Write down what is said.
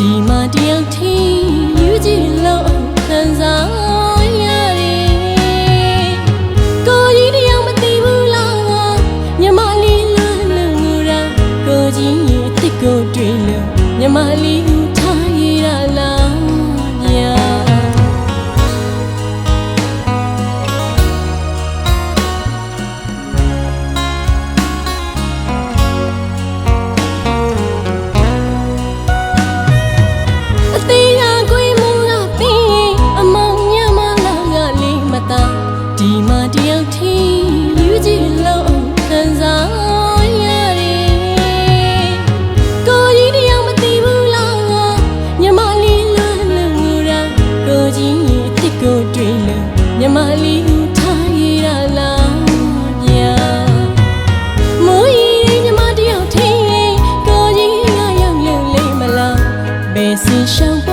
ဒီမှာတယောက်ထင်းယူကြည့်လို့ခံစားရတယ်ကိုကြီးတယောက်မသိဘူးလားမြမလေးလွမ်းလို့ငူတာကိုကြီးရဲ့အစ်ကိုတွေ့လို့မြမလေးထားရတာလားညာဒီမှာတယောက်ထင်းယူကြည့်လို့ခံစားရတယ်ကိုကြီးတယောက်မသိဘူးလားမြမလေးလွမ်းလို့ငူတာကိုကြီးရဲ့အစ်ကိုတွေ့လို့မြမလေးထားရတာလားညာမိုးရီမြမတယောက်ထင်းကိုကြီးကရောက်လို့လိမ့်မလားဘယ်စီရှောင်း